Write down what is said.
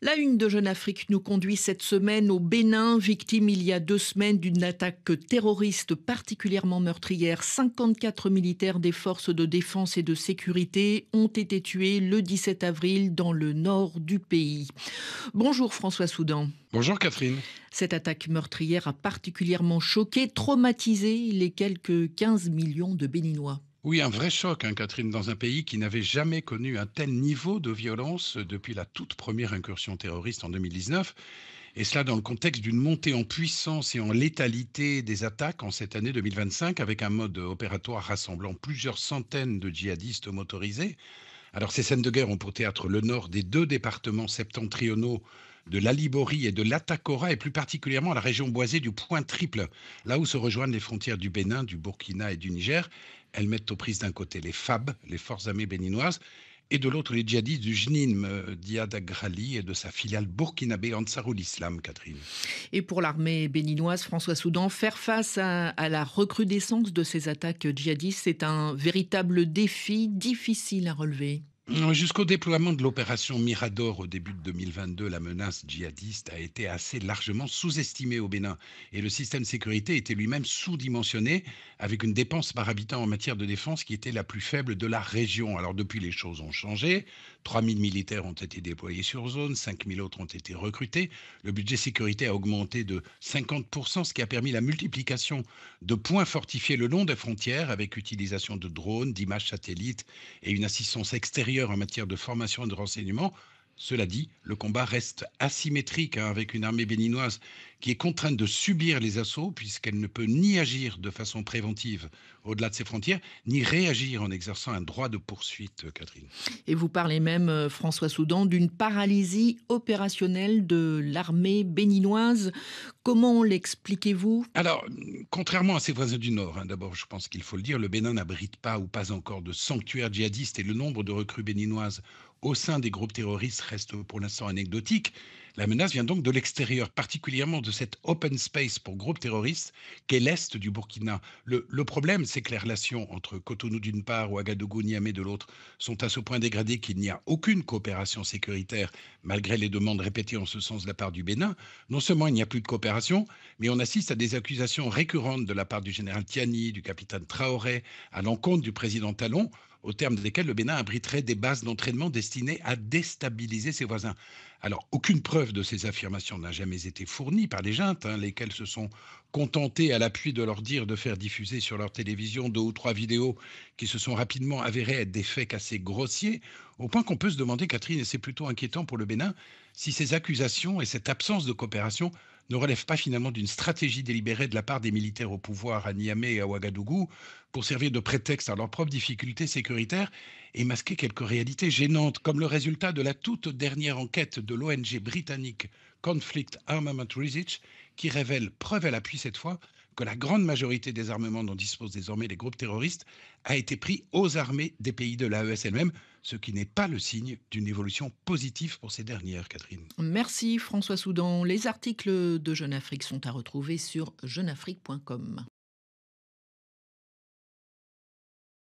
La une de Jeune Afrique nous conduit cette semaine au Bénin, victime il y a 2 semaines d'une attaque terroriste particulièrement meurtrière. 54 militaires des forces de défense et de sécurité ont été tués le 17 avril dans le nord du pays. Bonjour François Soudan. Bonjour Catherine. Cette attaque meurtrière a particulièrement choqué, traumatisé les quelques 15 millions de Béninois. Oui, un vrai choc, hein, Catherine, dans un pays qui n'avait jamais connu un tel niveau de violence depuis la toute première incursion terroriste en 2019. Et cela dans le contexte d'une montée en puissance et en létalité des attaques en cette année 2025, avec un mode opératoire rassemblant plusieurs centaines de djihadistes motorisés. Alors ces scènes de guerre ont pour théâtre le nord des deux départements septentrionaux de l'Alibori et de l'Atakora, et plus particulièrement la région boisée du Point Triple, là où se rejoignent les frontières du Bénin, du Burkina et du Niger. Elles mettent aux prises d'un côté les FAB, les forces armées béninoises, et de l'autre les djihadistes du JNIM, Diad Agrali, et de sa filiale burkinabé Ansarul Islam, Catherine. Et pour l'armée béninoise, François Soudan, faire face à la recrudescence de ces attaques djihadistes, c'est un véritable défi difficile à relever. Jusqu'au déploiement de l'opération Mirador au début de 2022, la menace djihadiste a été assez largement sous-estimée au Bénin et le système de sécurité était lui-même sous-dimensionné avec une dépense par habitant en matière de défense qui était la plus faible de la région. Alors depuis, les choses ont changé. 3000 militaires ont été déployés sur zone, 5000 autres ont été recrutés. Le budget sécurité a augmenté de 50%, ce qui a permis la multiplication de points fortifiés le long des frontières avec utilisation de drones, d'images satellites et une assistance extérieure en matière de formation et de renseignement. Cela dit, le combat reste asymétrique, hein, avec une armée béninoise qui est contrainte de subir les assauts puisqu'elle ne peut ni agir de façon préventive au-delà de ses frontières, ni réagir en exerçant un droit de poursuite, Catherine. Et vous parlez même, François Soudan, d'une paralysie opérationnelle de l'armée béninoise. Comment l'expliquez-vous? Alors, contrairement à ses voisins du Nord, hein, d'abord, je pense qu'il faut le dire, le Bénin n'abrite pas ou pas encore de sanctuaires djihadistes et le nombre de recrues béninoises au sein des groupes terroristes reste pour l'instant anecdotique. La menace vient donc de l'extérieur, particulièrement de cet open space pour groupes terroristes qu'est l'Est du Burkina. Le problème, c'est que les relations entre Cotonou d'une part, Ouagadougou, Niamey de l'autre, sont à ce point dégradées qu'il n'y a aucune coopération sécuritaire, malgré les demandes répétées en ce sens de la part du Bénin. Non seulement il n'y a plus de coopération, mais on assiste à des accusations récurrentes de la part du général Tiani, du capitaine Traoré, à l'encontre du président Talon, au terme desquelles le Bénin abriterait des bases d'entraînement destinées à déstabiliser ses voisins. Alors, aucune preuve de ces affirmations n'a jamais été fournie par les juntes, hein, lesquelles se sont contentées, à l'appui de leur dire, de faire diffuser sur leur télévision 2 ou 3 vidéos qui se sont rapidement avérées être des faits assez grossiers, au point qu'on peut se demander, Catherine, et c'est plutôt inquiétant pour le Bénin, si ces accusations et cette absence de coopération ne relèvent pas finalement d'une stratégie délibérée de la part des militaires au pouvoir à Niamey et à Ouagadougou pour servir de prétexte à leurs propres difficultés sécuritaires et masquer quelques réalités gênantes, comme le résultat de la toute dernière enquête de l'ONG britannique Conflict Armament Research, qui révèle, preuve à l'appui cette fois, que la grande majorité des armements dont disposent désormais les groupes terroristes a été pris aux armées des pays de l'AES elle-même, ce qui n'est pas le signe d'une évolution positive pour ces dernières, Catherine. Merci François Soudan. Les articles de Jeune Afrique sont à retrouver sur jeuneafrique.com.